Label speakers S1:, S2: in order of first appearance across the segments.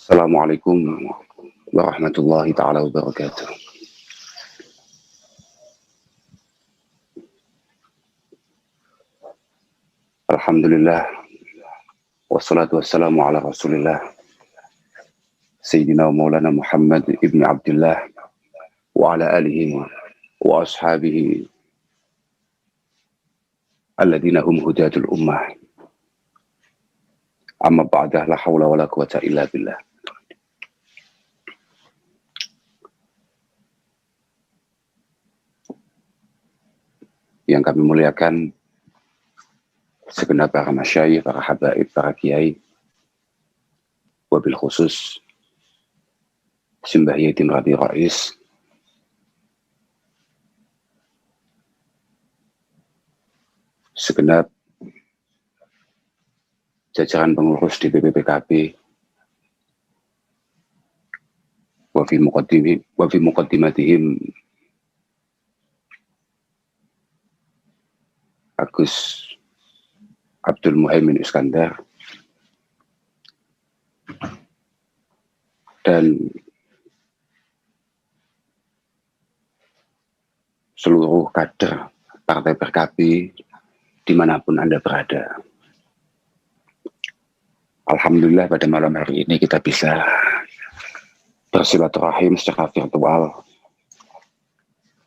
S1: Assalamualaikum warahmatullahi taala wabarakatuh. Alhamdulillah wassalatu wassalamu ala Rasulillah Sayyidina wa Maulana Muhammad ibn Abdullah wa ala alihi wa ashabihi alladhina hum hudatul ummah. Amma ba'dah, la hawla wa la quwata illa billah. Yang kami muliakan segenap para masyayikh, para habaib, para kiai, wabil khusus Simbah Yatim Rabi Rais, segenap jajaran pengurus di BPPKB, wa fi muqaddimatihim Agus Abdul Muhaimin Iskandar, dan seluruh kader Partai PKB dimanapun Anda berada. Alhamdulillah pada malam hari ini kita bisa bersilaturahim secara virtual.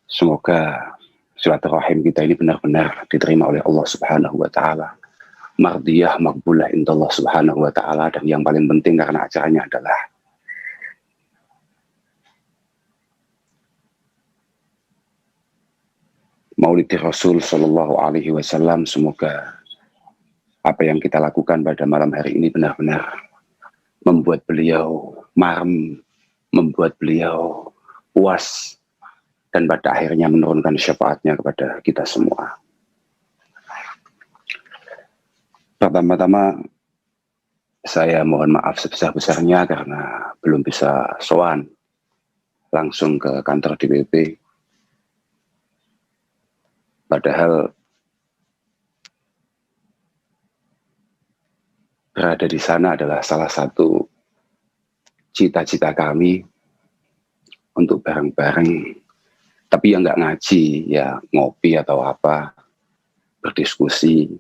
S1: Semoga silaturahim kita ini benar-benar diterima oleh Allah Subhanahu wa taala. Mardiyah maqbulah indallah Subhanahu wa taala, dan yang paling penting karena acaranya adalah Maulid Rasul sallallahu alaihi wasallam. Semoga apa yang kita lakukan pada malam hari ini benar-benar membuat beliau marem, membuat beliau puas, dan pada akhirnya menurunkan syafaatnya kepada kita semua. Pertama-tama saya mohon maaf sebesar-besarnya karena belum bisa sowan langsung ke kantor DPP. Padahal berada di sana adalah salah satu cita-cita kami untuk bareng-bareng, tapi yang nggak ngaji, ya ngopi atau apa, berdiskusi,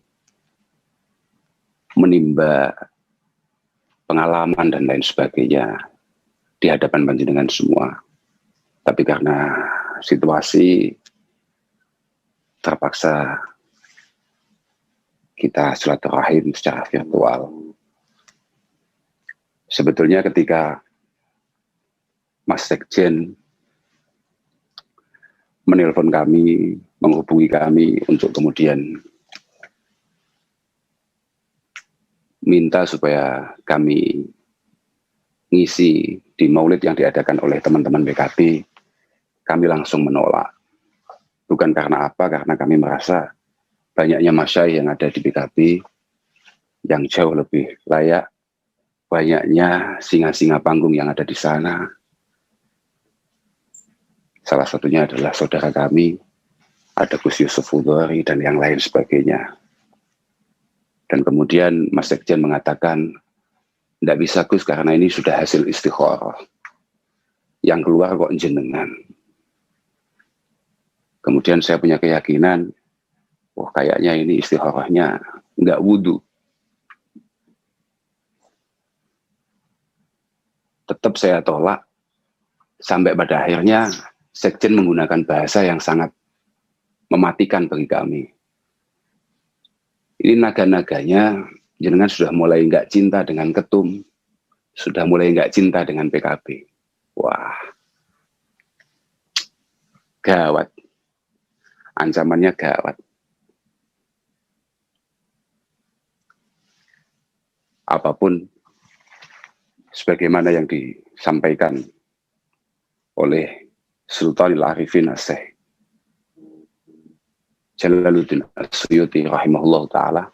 S1: menimba pengalaman dan lain sebagainya di hadapan panjenengan semua. Tapi karena situasi terpaksa kita silaturahim secara virtual. Sebetulnya ketika Mas Sekjen menelpon kami, menghubungi kami untuk kemudian minta supaya kami ngisi di maulid yang diadakan oleh teman-teman PKB, kami langsung menolak. Bukan karena apa, karena kami merasa banyaknya masyayikh yang ada di PKB yang jauh lebih layak, banyaknya singa-singa panggung yang ada di sana. Salah satunya adalah saudara kami, ada Gus Yusuf Hudhori dan yang lain sebagainya. Dan kemudian Mas Sekjen mengatakan, tidak bisa Gus karena ini sudah hasil istikharah. Yang keluar kok jenengan. Kemudian saya punya keyakinan, kayaknya ini istikharahnya nggak wudu. Tetap saya tolak, sampai pada akhirnya Sekjen menggunakan bahasa yang sangat mematikan bagi kami. Ini naga-naganya, jenengan sudah mulai nggak cinta dengan ketum, sudah mulai nggak cinta dengan PKB. Wah, gawat. Ancamannya gawat. Apapun sebagaimana yang disampaikan oleh Sultanul Arifin As-Syekh Jalaluddin As-Suyuti rahimahullah ta'ala,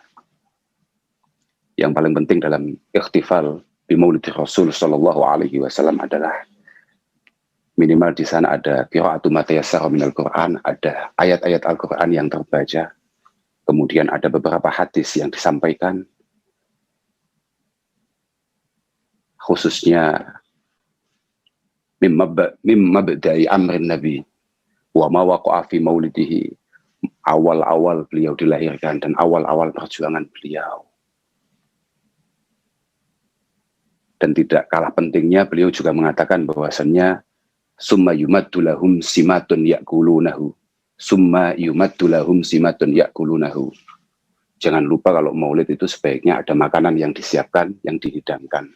S1: yang paling penting dalam ikhtifal di Maulid Rasul sallallahu alaihi wasallam adalah minimal di sana ada qiraatu ma tayassara minal Quran, ada ayat-ayat Al-Quran yang terbaca, kemudian ada beberapa hadis yang disampaikan, khususnya mimma bada'i amrin nabi wa ma waqa'a fi maulidihi, awal-awal beliau dilahirkan dan awal-awal perjuangan beliau. Dan tidak kalah pentingnya beliau juga mengatakan bahwasannya summa yumaddu lahum simatun ya'kulunahu, summa yumaddu lahum simatun ya'kulunahu. Jangan lupa kalau maulid itu sebaiknya ada makanan yang disiapkan, yang dihidangkan.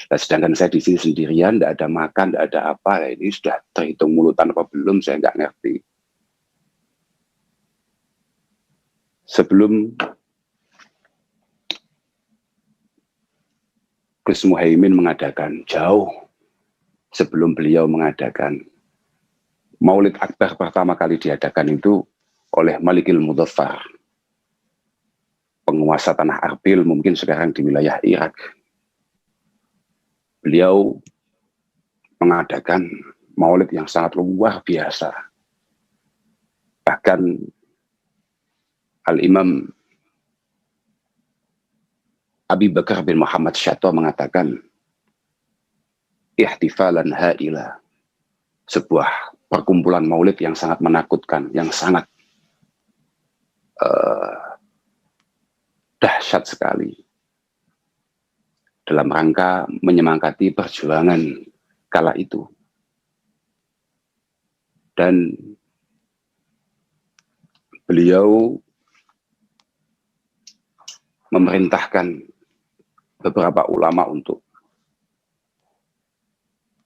S1: Nah, sedangkan saya di sini sendirian, tidak ada makan, tidak ada apa, ini sudah terhitung mulutan apa belum, saya nggak ngerti. Sebelum Gus Muhaimin mengadakan, jauh sebelum beliau mengadakan, Maulid Akbar pertama kali diadakan itu oleh Malikil Mudhaffar, penguasa tanah Arbil, mungkin sekarang di wilayah Irak. Beliau mengadakan maulid yang sangat luar biasa. Bahkan Al-Imam Abi Bakar bin Muhammad Syatwa mengatakan, ihtifalan ha'ila, sebuah perkumpulan maulid yang sangat menakutkan, yang sangat dahsyat sekali, dalam rangka menyemangati perjuangan kala itu. Dan beliau memerintahkan beberapa ulama untuk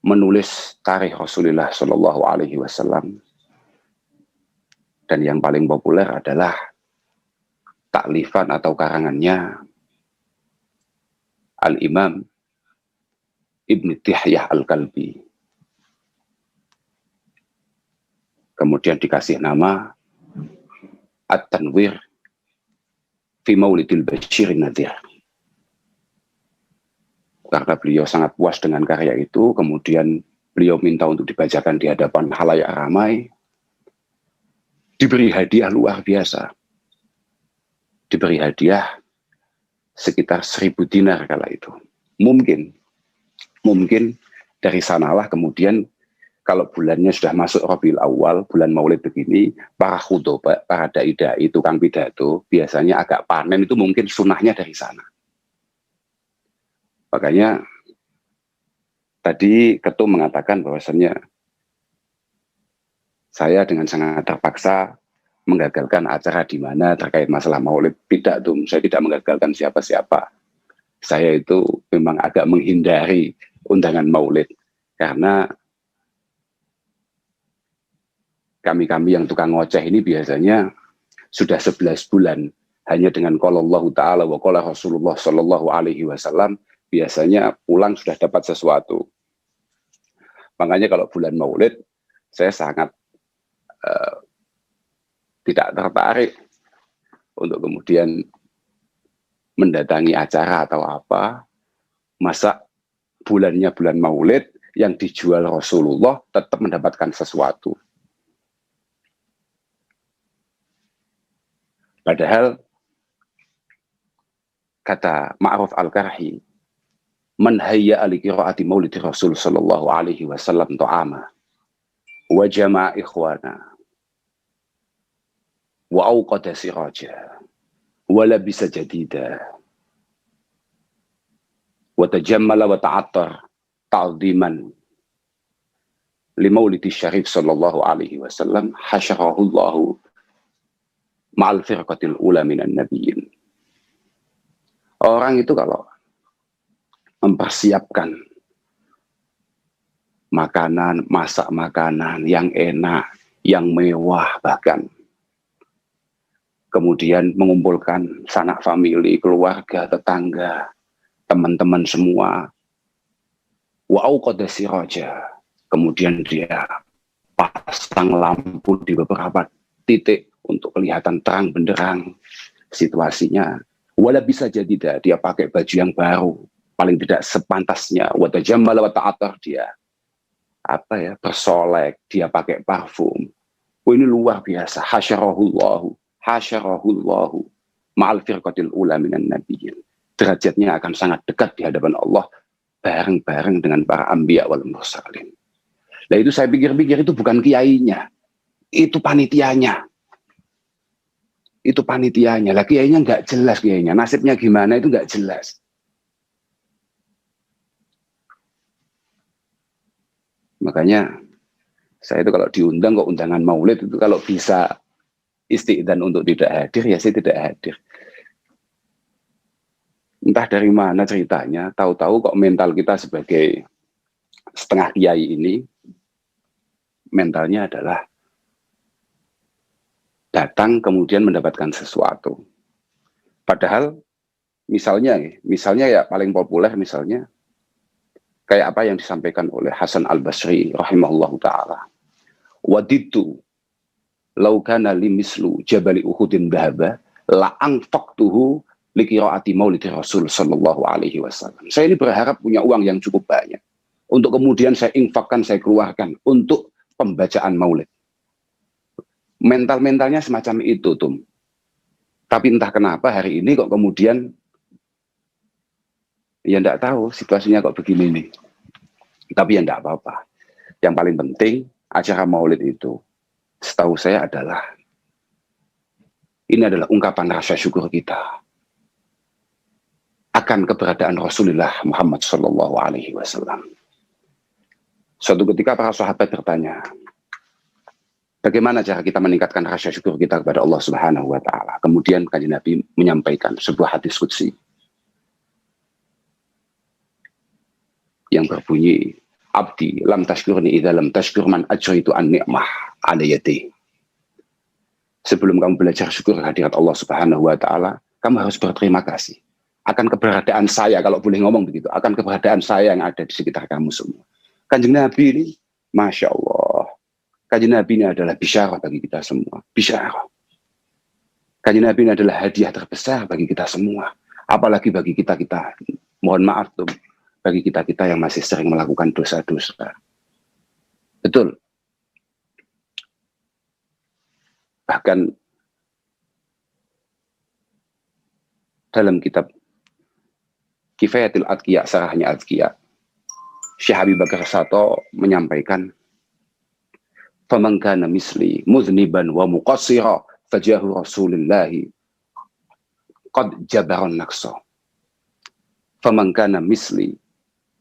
S1: menulis tarikh Rasulullah Shallallahu Alaihi Wasallam. Dan yang paling populer adalah taklifan atau karangannya Al-Imam Ibn Tihyah Al-Kalbi. Kemudian dikasih nama At-Tanwir fi Maulidil Basyirin Nadhir. Karena beliau sangat puas dengan karya itu, kemudian beliau minta untuk dibacakan di hadapan khalayak ramai. Diberi hadiah luar biasa. Diberi hadiah sekitar 1.000 dinar kala itu. Mungkin dari sanalah kemudian kalau bulannya sudah masuk Rabiul Awal, bulan Maulid begini, para khutbah, para dai-dai, tukang pidato, biasanya agak panen, itu mungkin sunahnya dari sana. Makanya tadi ketum mengatakan bahwasannya saya dengan sangat terpaksa menggagalkan acara di mana terkait masalah maulid. Tidak, saya tidak menggagalkan siapa-siapa. Saya itu memang agak menghindari undangan maulid. Karena kami-kami yang tukang ngoceh ini biasanya sudah 11 bulan hanya dengan qala Allah Ta'ala wa qala Rasulullah Sallallahu Alaihi Wasallam, biasanya pulang sudah dapat sesuatu. Makanya kalau bulan maulid, saya sangat tidak tertarik untuk kemudian mendatangi acara atau apa. Masa bulannya bulan maulid, yang dijual Rasulullah tetap mendapatkan sesuatu. Padahal kata Ma'ruf Al-Karhi, man hayya li qiraati maulidi Rasul sallallahu alaihi wasallam ta'ama wa jama'a ikhwana wa awqada siraja wa labisa jadida wa tajammala wa ta'attar ta'ziman li maulidi syarif sallallahu alaihi wasallam hasyarahu Allahu ma'al firqatil ula minan nabiyyin. Orang itu kalau mempersiapkan makanan, masak makanan yang enak, yang mewah bahkan, kemudian mengumpulkan sanak famili, keluarga, tetangga, teman-teman semua, wa auqada siraja, kemudian dia pasang lampu di beberapa titik untuk kelihatan terang benderang situasinya. Wala bisa jadi dia pakai baju yang baru, paling tidak sepantasnya, wa tajammala wa ta'attar, dia bersolek, dia pakai parfum. Ini luar biasa. Hasyarahullahu ma'al firqatil ula minan nabiyyin. Derajatnya akan sangat dekat di hadapan Allah bareng-bareng dengan para anbiya wal mursalin. Nah itu saya pikir-pikir itu bukan kiainya, itu panitianya. Itu panitianya. Lah kiainya nggak jelas kiainya. Nasibnya gimana itu nggak jelas. Makanya saya itu kalau diundang kok undangan maulid itu kalau bisa istiqdan untuk tidak hadir ya saya tidak hadir. Entah dari mana ceritanya, tahu-tahu kok mental kita sebagai setengah kiai ini mentalnya adalah datang kemudian mendapatkan sesuatu. Padahal misalnya ya paling populer misalnya kayak apa yang disampaikan oleh Hasan Al-Basri rahimahullahu taala. Waditu law kana limislu jabali uhudin dhahaba la anfaqtuhu liqiraati maulid Rasul sallallahu alaihi wasallam. Saya ini berharap punya uang yang cukup banyak untuk kemudian saya infakkan, saya keluarkan untuk pembacaan maulid. Mental-mentalnya semacam itu, Tum. Tapi entah kenapa hari ini kok kemudian ya enggak tahu situasinya kok begini nih. Tapi ya enggak apa-apa. Yang paling penting acara maulid itu setahu saya adalah ini adalah ungkapan rasa syukur kita akan keberadaan Rasulullah Muhammad Sallallahu Alaihi Wasallam. Suatu ketika para sahabat bertanya, bagaimana cara kita meningkatkan rasa syukur kita kepada Allah Subhanahu Wa Taala? Kemudian Kanjeng Nabi menyampaikan sebuah hadis qudsi yang berbunyi, Abdi lam tashkurni idza lam tashkur man ajraitu an ni'mah ala yadi. Sebelum kamu belajar syukur hadirat Allah Subhanahu Wa Taala, kamu harus berterima kasih akan keberadaan saya, kalau boleh ngomong begitu, akan keberadaan saya yang ada di sekitar kamu semua. Kanjeng Nabi ini, Masya Allah, Kanjeng Nabi ini adalah bisyarah bagi kita semua. Bisyarah. Kanjeng Nabi ini adalah hadiah terbesar bagi kita semua. Apalagi bagi kita-kita, mohon maaf tuh, bagi kita-kita yang masih sering melakukan dosa-dosa. Betul. Bahkan dalam kitab Kifayatul Adqiya, Sarahnya Adqiya, Syekh Habib Bakar Sato menyampaikan, faman kana misli muzniban wa muqassira fajahu Rasulillahi qad jabaran naqsa. Faman kana misli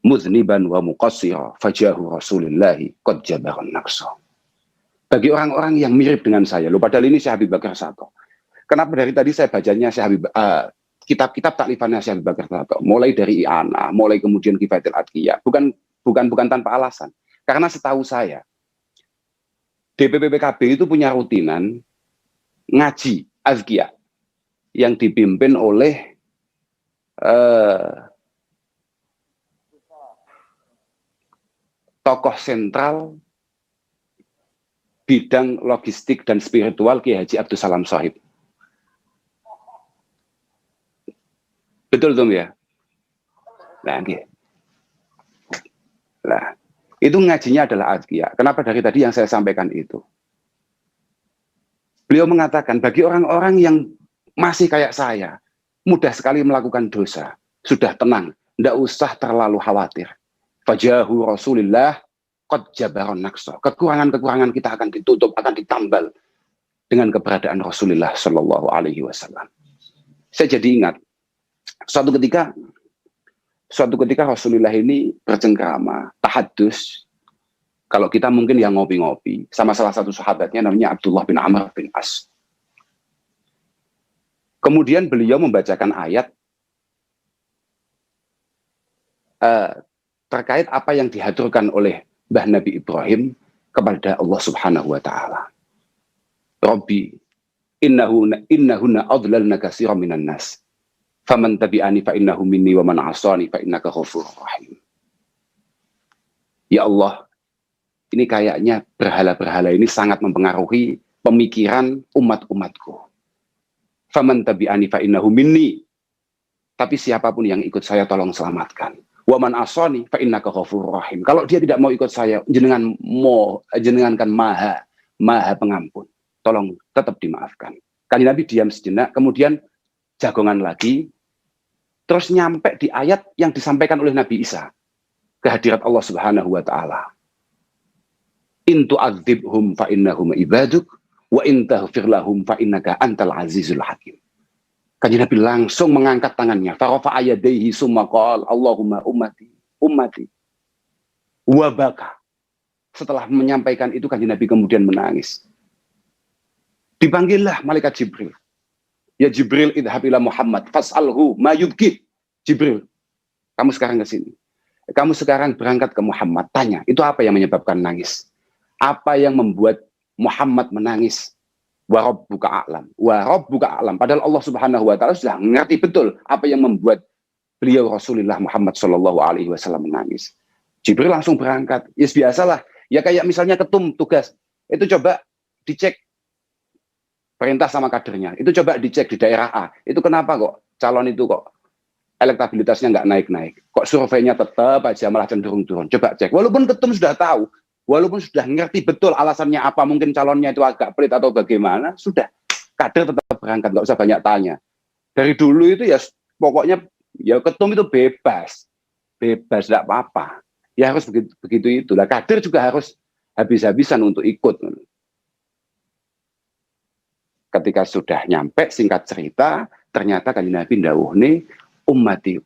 S1: muzniban wa muqassira fajahu Rasulillahi qad jabaran naqsa. Bagi orang-orang yang mirip dengan saya, loh padahal ini Syekh Habib Bakar Sato. Kenapa dari tadi saya bacanya Syekh Habib kitab-kitab taklifannya Syekh Habib Bakar Sato, mulai dari I'anah, mulai kemudian Kifayatul Adqiya, bukan tanpa alasan. Karena setahu saya, DPP PKB itu punya rutinan ngaji Azkiyah yang dipimpin oleh tokoh sentral bidang logistik dan spiritual Kiai Haji Abdus Salam Shahib. Betul Tom ya? Nah, itu ngajinya adalah Azkiyah. Kenapa dari tadi yang saya sampaikan itu? Beliau mengatakan bagi orang-orang yang masih kayak saya, mudah sekali melakukan dosa, sudah tenang, tidak usah terlalu khawatir. Fajahu Rasulillah qad jabaron naqsa. Kekurangan-kekurangan kita akan ditutup, akan ditambal dengan keberadaan Rasulullah Shallallahu Alaihi Wasallam. Saya jadi ingat suatu ketika Rasulullah ini bercengkrama, tahadus. Kalau kita mungkin yang ngopi-ngopi sama salah satu sahabatnya namanya Abdullah bin Amr bin As. Kemudian beliau membacakan ayat terkait apa yang dihaturkan oleh Mbah Nabi Ibrahim kepada Allah Subhanahu wa taala. Rabbi innahunna adlalna katsiran minan nas. Faman tabi'ani fa innahu minni wa man 'asani fa innaka ghafurur rahim. Ya Allah, ini kayaknya berhala-berhala ini sangat mempengaruhi pemikiran umat-umatku. Faman tabi'ani fa innahu minni. Tapi siapapun yang ikut saya tolong selamatkan. Wa man 'asani fa innaka ghafurur rahim. Kalau dia tidak mau ikut saya, jenengan kan maha pengampun. Tolong tetap dimaafkan. Kanjeng Nabi diam sejenak, kemudian jagongan lagi, terus nyampe di ayat yang disampaikan oleh Nabi Isa. kehadirat Allah Subhanahu wa taala. In tu'adzibhum fa innahum ibaduk wa in taghfir lahum fa innaka antal azizul hakim. Kanjeng Nabi langsung mengangkat tangannya, farafa yadayhi summa qala Allahumma ummati ummati wa baka. Setelah menyampaikan itu Kanjeng Nabi kemudian menangis. Dipanggillah malaikat Jibril. Ya Jibril idhab ila Muhammad fas'alhu ma yubki. Jibril, kamu sekarang ke sini. Kamu sekarang berangkat ke Muhammad, tanya, itu apa yang menyebabkan nangis? Apa yang membuat Muhammad menangis? Wa rabbuka a'lam. Wa rabbuka a'lam. Padahal Allah Subhanahu wa taala sudah mengerti betul apa yang membuat beliau Rasulullah Muhammad sallallahu alaihi wasallam menangis. Jibril langsung berangkat. Ya yes, biasalah. Ya kayak misalnya ketum tugas. Itu coba dicek perintah sama kadernya. Itu coba dicek di daerah A. Itu kenapa kok calon itu kok elektabilitasnya nggak naik-naik? Kok surveinya tetap aja malah cenderung turun? Coba cek. Walaupun ketum sudah tahu, walaupun sudah ngerti betul alasannya apa, mungkin calonnya itu agak pelit atau bagaimana, sudah. Kader tetap berangkat, nggak usah banyak tanya. Dari dulu itu ya pokoknya ya ketum itu bebas. Bebas, nggak apa-apa. Ya harus begitu itulah. Kader juga harus habis-habisan untuk ikut. Ketika sudah nyampe, singkat cerita, ternyata Kanjeng Nabi ndawuh nih, ummati.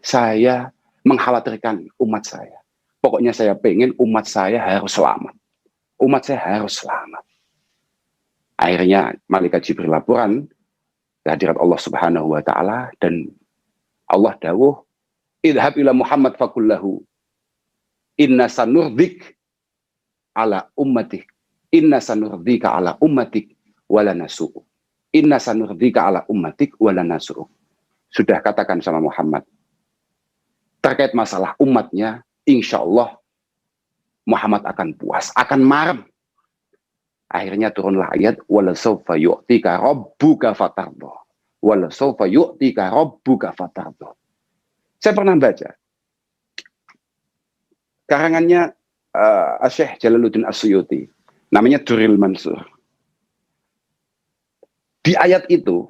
S1: Saya mengkhawatirkan umat saya. Pokoknya saya pengen umat saya harus selamat. Umat saya harus selamat. Akhirnya malaikat Jibril laporan kehadirat Allah Subhanahu wa taala dan Allah dawuh, idhab ila Muhammad fakullahu inna sanurdik ala ummatik. Inna sanurdika ala ummatik wala nasu'u. Inna sanurdika ala ummatik wala nasu'u. Sudah katakan sama Muhammad terkait masalah umatnya, insya Allah Muhammad akan puas, akan marem. Akhirnya turunlah ayat wala sawfa yu'tika rabbuka fatardha. Wala sawfa yu'tika rabbuka fatardha. Saya pernah baca karangannya Syekh Jalaluddin As-Suyuti, namanya Durrul Mansur. Di ayat itu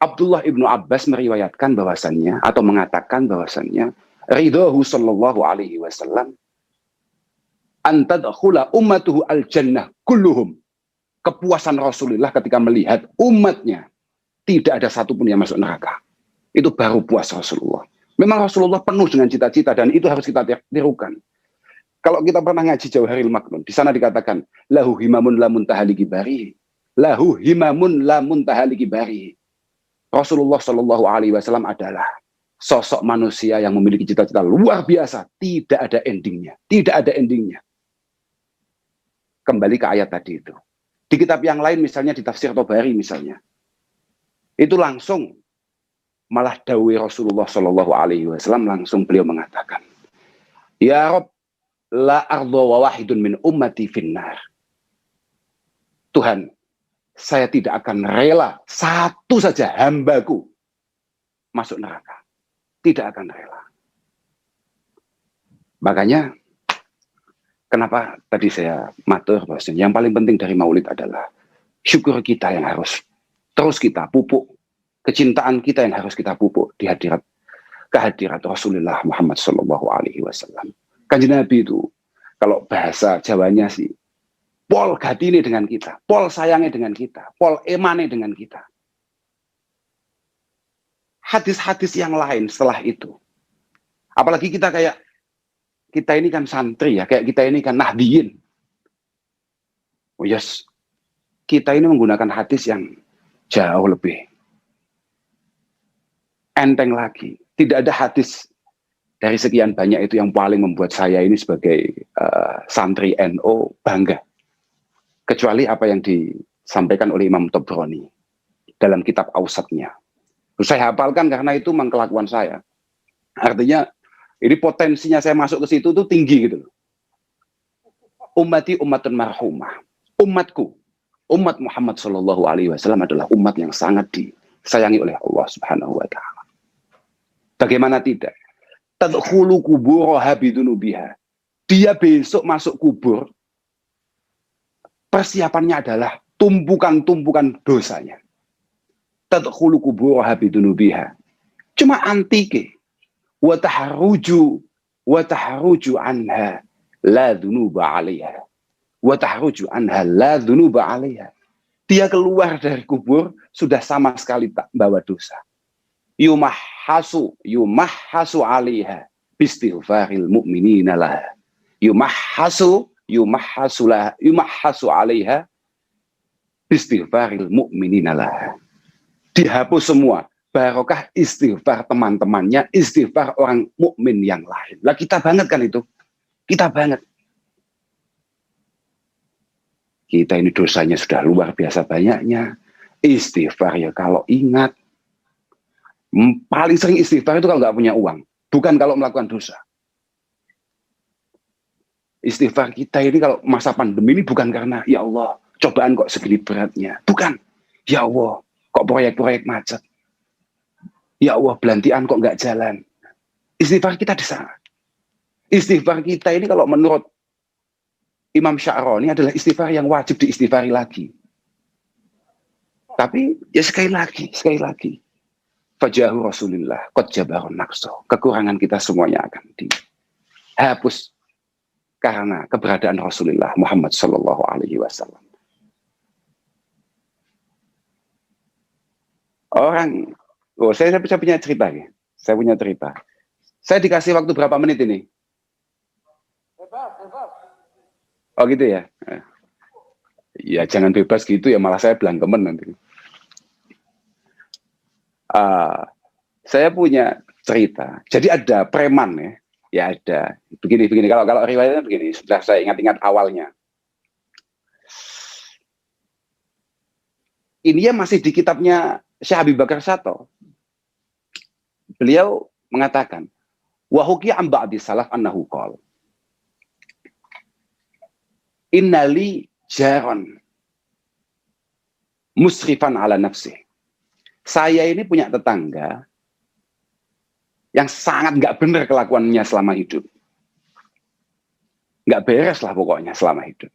S1: Abdullah ibnu Abbas meriwayatkan bahwasannya atau mengatakan bahwasannya ridhahu sallallahu alaihi wasallam antadkhula ummatuhu al-jannah kulluhum. Kepuasan Rasulullah ketika melihat umatnya tidak ada satupun yang masuk neraka. Itu baru puas Rasulullah. Memang Rasulullah penuh dengan cita-cita dan itu harus kita tirukan. Kalau kita pernah ngaji Jauharil Maknun, di sana dikatakan lahu himamun la muntaha li kibarihi. Lahu himamun la muntaha li kibarihi. Rasulullah Shallallahu alaihi wasallam adalah sosok manusia yang memiliki cita-cita luar biasa, tidak ada endingnya, tidak ada endingnya. Kembali ke ayat tadi itu. Di kitab yang lain misalnya di tafsir Tobari misalnya, itu langsung malah dawai Rasulullah Shallallahu alaihi wasallam langsung beliau mengatakan, ya Rob, la ardo wa wahidun min ummati finnar. Tuhan, saya tidak akan rela satu saja hambaku masuk neraka. Tidak akan rela. Makanya, kenapa tadi saya matur bahwasanya yang paling penting dari maulid adalah syukur kita yang harus terus kita pupuk. Kecintaan kita yang harus kita pupuk di kehadirat Rasulullah Muhammad Sallallahu Alaihi Wasallam. Kanjeng Nabi itu, kalau bahasa Jawanya sih, pol gatine dengan kita, pol sayangnya dengan kita, pol emane dengan kita. Hadis-hadis yang lain setelah itu, apalagi kita ini kan santri ya, kayak kita ini kan nahdiyin. Oh yes, kita ini menggunakan hadis yang jauh lebih enteng lagi. Tidak ada hadis dari sekian banyak itu yang paling membuat saya ini sebagai santri NU bangga. Kecuali apa yang disampaikan oleh Imam Tobroni dalam kitab Ausatnya. Saya hafalkan karena itu memang kelakuan saya. Artinya ini potensinya saya masuk ke situ tuh tinggi gitu. Ummati ummatun marhumah. Umatku, umat Muhammad Shallallahu Alaihi Wasallam adalah umat yang sangat disayangi oleh Allah Subhanahu Wa Taala. Bagaimana tidak? Tadkhulu kuburaha bidunubiha. Dia besok masuk kubur. Persiapannya adalah tumpukan-tumpukan dosanya. Tadkhulu kuburaha bidunubiha. Cuma antike. Wa taharruju wa tahruju anha la dzunuba 'alaiha. Wa tahruju anha la dzunuba 'alaiha. Dia keluar dari kubur sudah sama sekali tak bawa dosa. Yumahhasu 'alaiha bistighfaril mu'minina laha. Yumahhasu 'alaiha bistighfaril mu'minina laha. Dihapus semua barokah istighfar teman-temannya, istighfar orang mukmin yang lain. Lah kita banget kan itu. Kita banget. Kita ini dosanya sudah luar biasa banyaknya. Istighfar ya kalau ingat. Paling sering istighfar itu kalau nggak punya uang. Bukan kalau melakukan dosa. Istighfar kita ini kalau masa pandemi ini bukan karena, ya Allah, cobaan kok segini beratnya. Bukan. Ya Allah, kok proyek-proyek macet. Ya Allah, belantian kok nggak jalan. Istighfar kita di sana. Istighfar kita ini kalau menurut Imam Sya'roni adalah istighfar yang wajib diistighfari lagi. Tapi ya sekali lagi. Fajahu Rasulillah, qad jabarun naqsa. Kekurangan kita semuanya akan dihapus karena keberadaan Rasulullah Muhammad sallallahu alaihi wasallam. Saya punya cerita ya. Saya punya cerita. Saya dikasih waktu berapa menit ini? Oh gitu ya. Ya jangan bebas gitu ya, malah saya belangkemen nanti. Saya punya cerita. Jadi ada preman ya. Ya ada. Begini. Kalau riwayatnya begini. Sudah saya ingat-ingat awalnya. Ini ya masih di kitabnya Syekh Habib Bakar Sato. Beliau mengatakan, wa hukiya an ba'di salaf annahu qala innali jaron musrifan ala nafsi. Saya ini punya tetangga yang sangat nggak benar kelakuannya selama hidup. Nggak beres lah pokoknya selama hidup.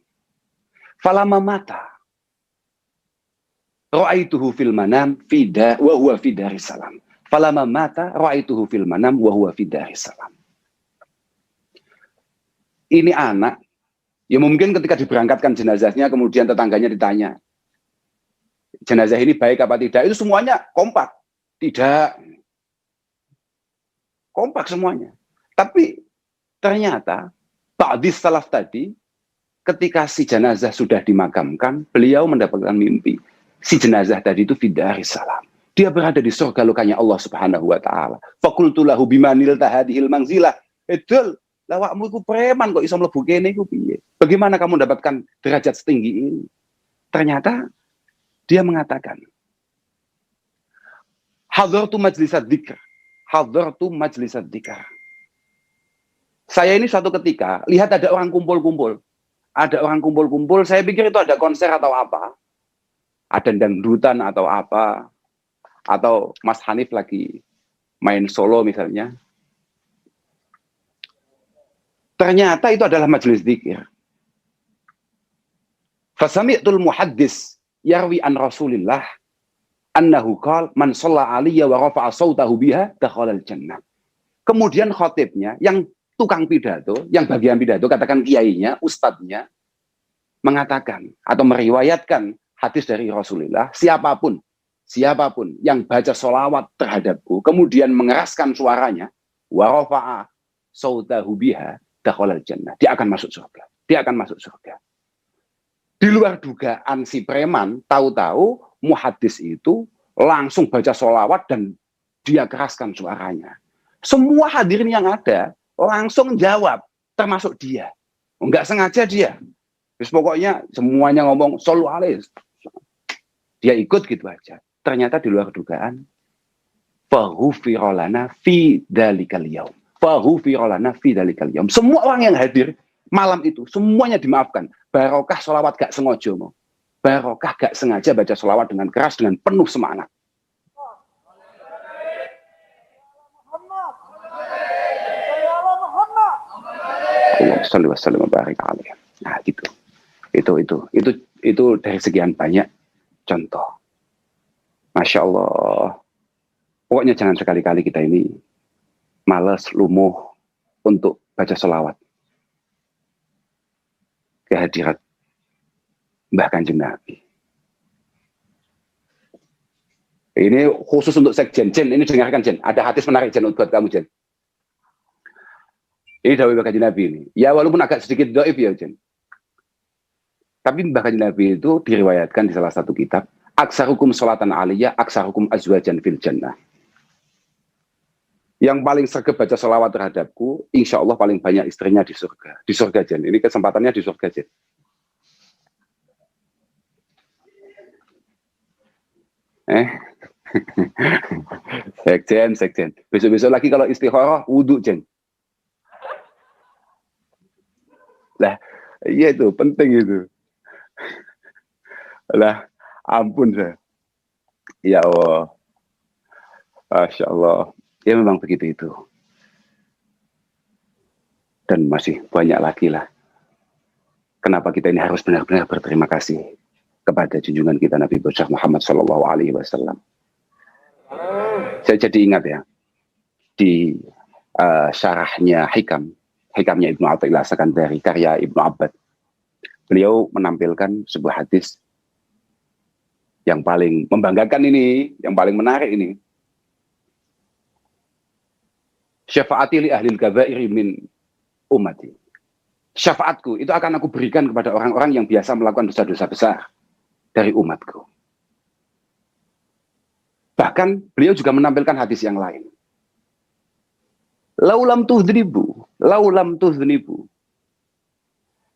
S1: Falama mata ra'aituhu fil manam wa huwa fi daris salam. Falama mata ra'aituhu fil manam wa huwa fi daris salam. Ini anak, ya mungkin ketika diberangkatkan jenazahnya kemudian tetangganya ditanya, jenazah ini baik apa tidak, itu semuanya kompak. Tidak. Kompak semuanya. Tapi ternyata ba'dis salaf tadi, ketika si jenazah sudah dimakamkan, beliau mendapatkan mimpi. Si jenazah tadi itu fidaris salam. Dia berada di surga lukanya Allah Subhanahu wa taala. Faqultu lahu bimanil tahadihil manzilah. Edul, lawakmu iku preman kok iso mlebu kene iku piye? Bagaimana kamu mendapatkan derajat setinggi ini? Ternyata dia mengatakan, hadartu majlisad dzikr. Hadartu majlisad dzikr. Saya ini suatu ketika lihat ada orang kumpul-kumpul. Ada orang kumpul-kumpul, saya pikir itu ada konser atau apa. Ada dangdutan atau apa. Atau Mas Hanif lagi main solo misalnya. Ternyata itu adalah majelis dzikir. Fasami'tul muhaddis yarwi an Rasulillah annahu qala man shalla 'alayya wa rafa'a sautahu biha dakhala al-jannah. Kemudian khatibnya yang tukang pidato, yang bagian pidato, katakan kiainya, ustadznya, mengatakan atau meriwayatkan hadis dari Rasulullah, siapapun yang baca sholawat terhadapku, kemudian mengeraskan suaranya, wa rafa'a sautahu biha dakhala al-jannah. Dia akan masuk surga. Di luar dugaan si preman, tahu-tahu muhaddis itu langsung baca sholawat dan dia keraskan suaranya. Semua hadirin yang ada langsung jawab, termasuk dia. Enggak sengaja dia. Terus pokoknya semuanya ngomong shollu alaihi. Dia ikut gitu aja. Ternyata di luar dugaan, faghufira lana fi dzalikal yaum. Semua orang yang hadir malam itu semuanya dimaafkan. Barokah sholawat gak sengaja mau. Barokah gak sengaja baca sholawat dengan keras, dengan penuh semangat. Allahumma shalli wa sallim wa barik alaihi. Nah, gitu. Itu dari sekian banyak contoh. Masya Allah. Pokoknya jangan sekali-kali kita ini malas, lumuh, untuk baca sholawat kehadirat Mbah Kanjeng Nabi. Ini khusus untuk Sekjen. Jen, ini dengarkan Jen. Ada hadis menarik Jen buat kamu Jen. Ini dawuh Mbah Kanjeng Nabi ini. Ya walaupun agak sedikit dhaif ya Jen. Tapi Mbah Kanjeng Nabi itu diriwayatkan di salah satu kitab, aksarukum sholatan aliyah, aksarukum azwajan fil jannah. Yang paling sergap baca sholawat terhadapku, insya Allah paling banyak istrinya di surga. Di surga Jen. Ini kesempatannya di surga Jen. Sekjen. Besok-besok lagi kalau istikharah, wudhu Jen. Lah, iya itu, penting itu. Lah, ampun saya. Ya Allah. Masya Allah. Ya memang begitu itu. Dan masih banyak lagi lah. Kenapa kita ini harus benar-benar berterima kasih kepada junjungan kita Nabi besar Muhammad SAW. Saya jadi ingat ya, di syarahnya Hikamnya Ibnu Athaillah Sakandari, karya Ibnu Abbad. Beliau menampilkan sebuah hadis yang paling membanggakan ini, yang paling menarik ini. Syafaati li ahlil kabairi min ummati. Syafaatku itu akan aku berikan kepada orang-orang yang biasa melakukan dosa-dosa besar dari umatku. Bahkan beliau juga menampilkan hadis yang lain. Laulam tuhdribu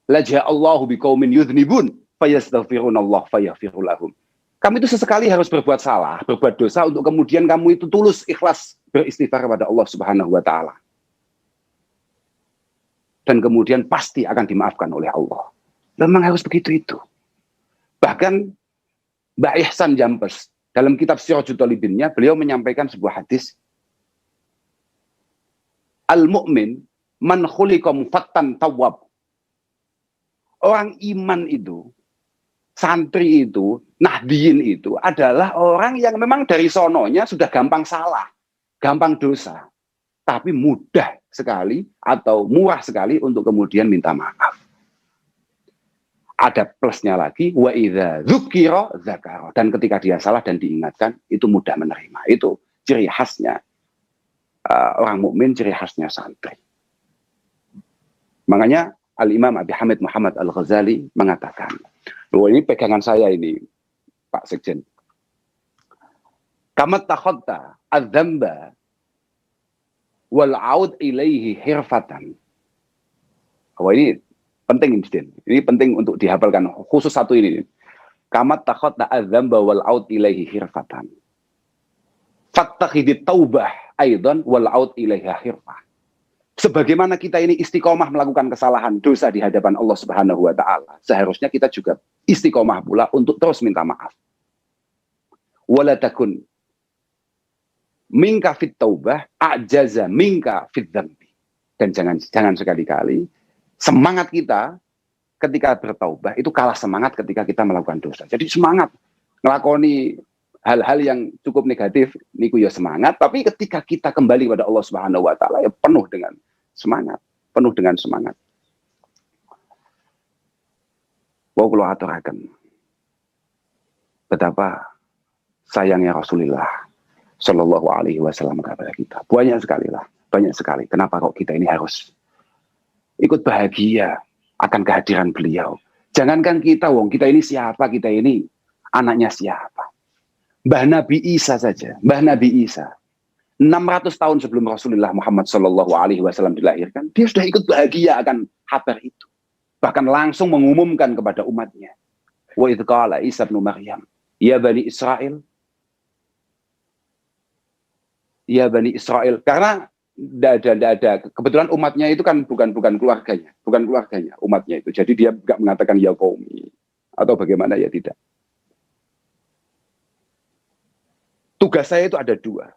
S1: laja'allahu biqaumin yudhnibun fayastaghfirunallah fayaghfiru lahum. Kamu itu sesekali harus berbuat salah, berbuat dosa untuk kemudian kamu itu tulus ikhlas beristighfar kepada Allah Subhanahu wa taala. Dan kemudian pasti akan dimaafkan oleh Allah. Memang harus begitu itu. Bahkan Mbak Ihsan Jampes dalam kitab Sirajul Talibinnya beliau menyampaikan sebuah hadis. Al-mu'min man khuliqa mufattan tawwab. Orang iman itu, santri itu, nahdiyin itu adalah orang yang memang dari sononya sudah gampang salah, gampang dosa. Tapi mudah sekali atau murah sekali untuk kemudian minta maaf. Ada plusnya lagi, wa idza dzukira dzakara, dan ketika dia salah dan diingatkan itu mudah menerima. Itu ciri khasnya orang mukmin, ciri khasnya santri. Makanya Al-Imam Abi Hamid Muhammad Al-Ghazali mengatakan, loh ini pegangan saya ini Pak Sekjen. Kamat takhatta adzamba wal aud ilaihi hirfatan. Oh ini penting ini penting untuk dihafalkan, khusus satu ini. Kamat takhatta adzamba wal aud ilaihi hirfatan. Fattakhidit taubah aidan wal aud ilaiha hirfah. Sebagaimana kita ini istiqomah melakukan kesalahan dosa di hadapan Allah Subhanahu wa taala, seharusnya kita juga istiqomah pula untuk terus minta maaf. Wala takun minka fit taubah ajaza minka fit dzambi. Dan jangan sekali-kali semangat kita ketika bertaubah itu kalah semangat ketika kita melakukan dosa. Jadi semangat ngelakoni hal-hal yang cukup negatif niku ya semangat, tapi ketika kita kembali pada Allah Subhanahu wa taala ya penuh dengan semangat. Wa kula aturaken betapa sayangnya Rasulullah Shallallahu Alaihi Wasallam kepada kita. Banyak sekali. Kenapa kok kita ini harus ikut bahagia akan kehadiran beliau? Jangankan kita, kita ini siapa? Kita ini anaknya siapa? Mbah Nabi Isa saja, 600 tahun sebelum Rasulullah Muhammad Shallallahu Alaihi Wasallam dilahirkan, dia sudah ikut bahagia akan kabar itu. Bahkan langsung mengumumkan kepada umatnya. Wa idh qala Isa bin Maryam, ya Bani Israel, karena tidak ada. Kebetulan umatnya itu kan bukan keluarganya, umatnya itu. Jadi dia nggak mengatakan ya qaumi atau bagaimana, ya tidak. Tugas saya itu ada dua.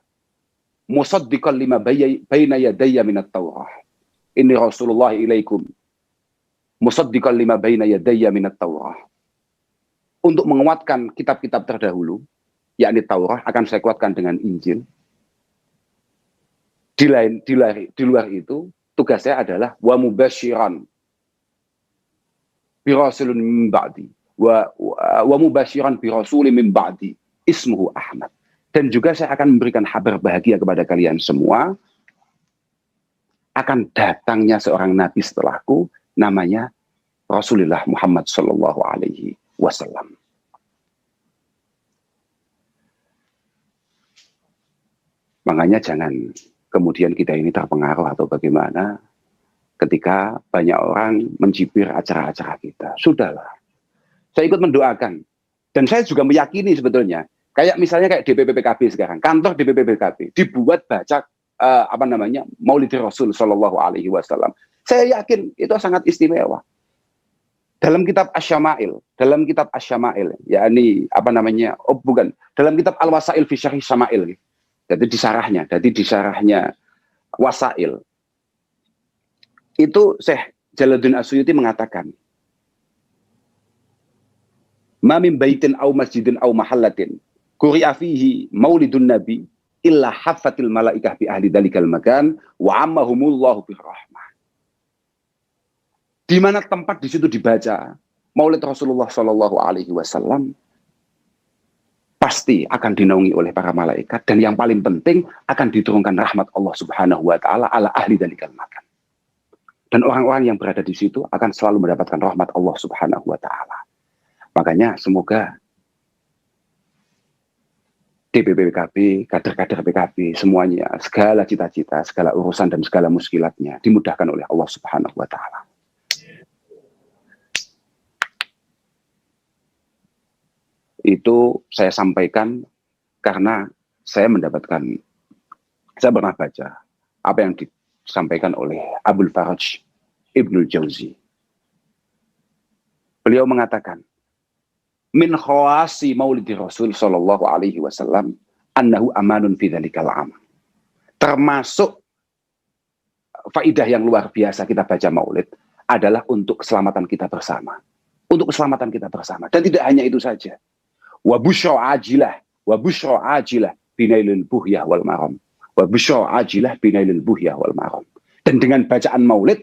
S1: Musaddiqan lima baina yadayya minat Taurah. Inni Rasulullah ilaikum. Musaddiqan lima baina yadayya minat Taurah. Untuk menguatkan kitab-kitab terdahulu, yakni Taurah, akan saya kuatkan dengan Injil. Di luar itu, tugas saya adalah wa mubasyiran bi rasulin min ba'di wa mubasyiran bi rasulin min ba'di ismuhu Ahmad. Dan juga saya akan memberikan kabar bahagia kepada kalian semua akan datangnya seorang nabi setelahku, namanya Rasulullah Muhammad sallallahu alaihi wasallam. Makanya jangan kemudian kita ini terpengaruh atau bagaimana ketika banyak orang mencibir acara-acara kita. Sudahlah. Saya ikut mendoakan. Dan saya juga meyakini sebetulnya, kayak misalnya kayak DPP PKB sekarang, kantor DPP PKB dibuat baca Maulid Rasul Shallallahu Alaihi Wasallam. Saya yakin itu sangat istimewa. Dalam kitab Asy-Syama'il, yakni dalam kitab Al-Wasail fi Syarih Syama'il. Jadi di sarahnya Wasail. Itu Syekh Jalaluddin As-Suyuti mengatakan, "Ma min baitin aw masjidin aw mahallatin quri'a fihi maulidun nabi illa haffatil malaikah bi ahli dalikal makan wa ammahumullahu birrahmah." Di mana tempat di situ dibaca Maulid Rasulullah Shallallahu Alaihi Wasallam, pasti akan dinaungi oleh para malaikat, dan yang paling penting akan diturunkan rahmat Allah Subhanahu Wa Taala ala ahli dalikal makan. Dan orang-orang yang berada di situ akan selalu mendapatkan rahmat Allah Subhanahu Wa Taala. Makanya semoga DPP PKB, kader-kader PKB, semuanya, segala cita-cita, segala urusan dan segala muskilatnya dimudahkan oleh Allah Subhanahu Wa Taala. Itu saya sampaikan karena saya pernah baca apa yang disampaikan oleh Abul Faraj Ibnul Jauzi. Beliau mengatakan, min khawasi maulidi Rasul sallallahu alaihi wasallam annahu amanun fi dzalikal am. Termasuk faidah yang luar biasa kita baca maulid adalah untuk keselamatan kita bersama. Untuk keselamatan kita bersama. Dan tidak hanya itu saja. Wa busyra ajilah binailil buhyah wal maram. Wa busyra ajilah binailil buhyah wal maram. Dan dengan bacaan maulid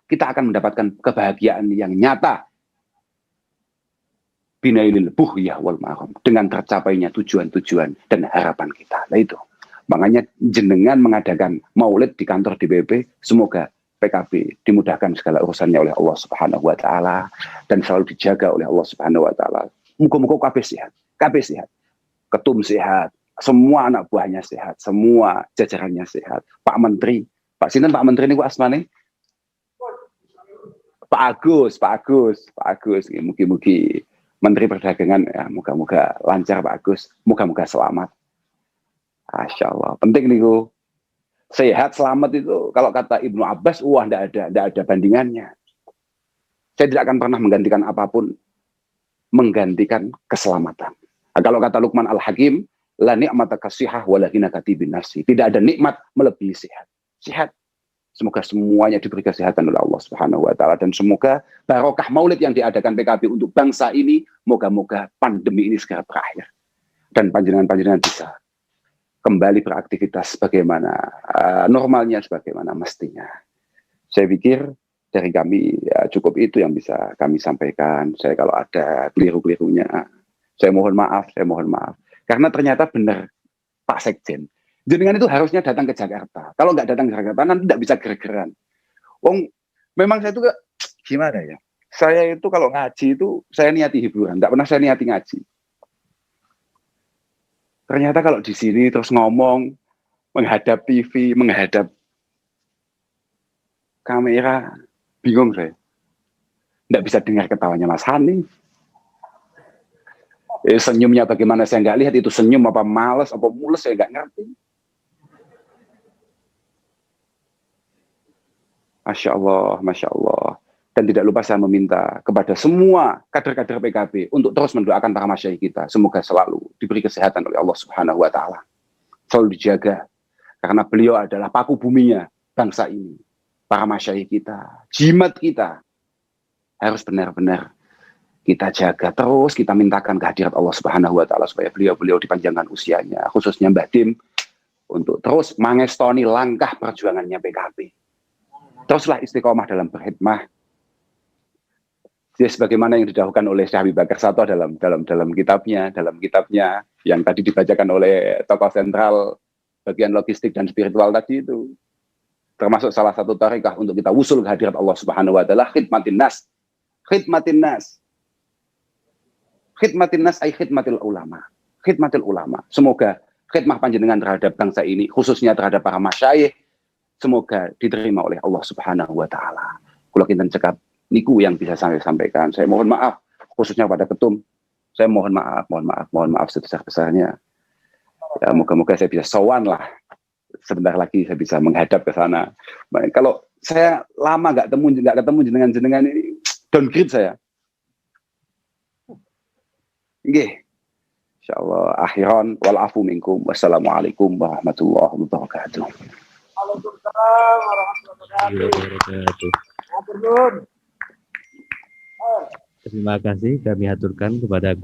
S1: kita akan mendapatkan kebahagiaan yang nyata binailil buhyah wal maram, dengan tercapainya tujuan-tujuan dan harapan kita. Nah itu. Makanya jenengan mengadakan maulid di kantor DPP, semoga PKB dimudahkan segala urusannya oleh Allah Subhanahu Wa Taala dan selalu dijaga oleh Allah Subhanahu Wa Taala. Muka-muka KB sehat, ketum sehat, semua anak buahnya sehat, semua jajarannya sehat. Pak Menteri, Pak Menteri ini asmane? Pak Agus. Mugi-mugi Menteri Perdagangan, ya, moga-moga lancar Pak Agus, moga-moga selamat. Masya Allah, penting nih sehat selamat itu kalau kata Ibnu Abbas, tidak ada bandingannya. Saya tidak akan pernah menggantikan apapun, menggantikan keselamatan. Nah, kalau kata Luqman Al-Hakim, la ni'mata kasihah walakina katibin nafsi. Tidak ada nikmat melebihi sehat. Sehat. Semoga semuanya diberi kesehatan oleh Allah Subhanahu Wa Taala, dan semoga barokah maulid yang diadakan PKB untuk bangsa ini, moga-moga pandemi ini segera berakhir dan panjenengan bisa kembali beraktivitas sebagaimana normalnya, sebagaimana mestinya. Saya pikir dari kami ya, cukup itu yang bisa kami sampaikan. Saya kalau ada keliru-kelirunya, saya mohon maaf. Karena ternyata benar Pak Sekjen, jenengan itu harusnya datang ke Jakarta. Kalau nggak datang ke Jakarta, nanti tidak bisa gerak-geran. Memang saya itu gimana ya? Saya itu kalau ngaji itu saya niati hiburan, nggak pernah saya niati ngaji. Ternyata kalau di sini terus ngomong, menghadap TV, menghadap kamera, bingung saya. Nggak bisa dengar ketawanya Mas Hanif. Senyumnya bagaimana saya nggak lihat, itu senyum apa males, apa mules, saya nggak ngerti. Masya Allah. Dan tidak lupa saya meminta kepada semua kader-kader PKB untuk terus mendoakan para masyayikh kita. Semoga selalu diberi kesehatan oleh Allah Subhanahu Wa Taala. Selalu dijaga. Karena beliau adalah paku buminya bangsa ini. Para masyayikh kita, jimat kita harus benar-benar kita jaga terus, kita mintakan kehadirat Allah Subhanahu Wa Taala supaya beliau dipanjangkan usianya, khususnya Mbah Dim, untuk terus mangestoni langkah perjuangannya PKB. Teruslah istiqomah dalam berkhidmah. Jadi sebagaimana yang didahulukan oleh Syekh Habib Bakar Sato dalam kitabnya yang tadi dibacakan oleh tokoh sentral bagian logistik dan spiritual tadi itu, termasuk salah satu tarekah untuk kita wusul ke hadirat Allah Subhanahu wa taala, khidmatin nas. Khidmatin nas. Khidmatin nas ay khidmatil ulama. Khidmatil ulama. Semoga khidmah panjenengan terhadap bangsa ini, khususnya terhadap para masyayikh, semoga diterima oleh Allah Subhanahu wa taala. Kula kinten cekap niku yang bisa saya sampaikan. Saya mohon maaf khususnya pada ketum. Saya mohon maaf sebesar-besarnya. Ya, moga-moga saya bisa sowan lah. Sebentar lagi saya bisa menghadap ke sana. Kalau saya lama nggak ketemu jenengan ini, downgrade saya. Nggih. Insyaallah akhiran wal afu minkum. Wassalamualaikum warahmatullahi wabarakatuh.
S2: Waalaikumsalam warahmatullahi wabarakatuh. Terima kasih kami haturkan kepada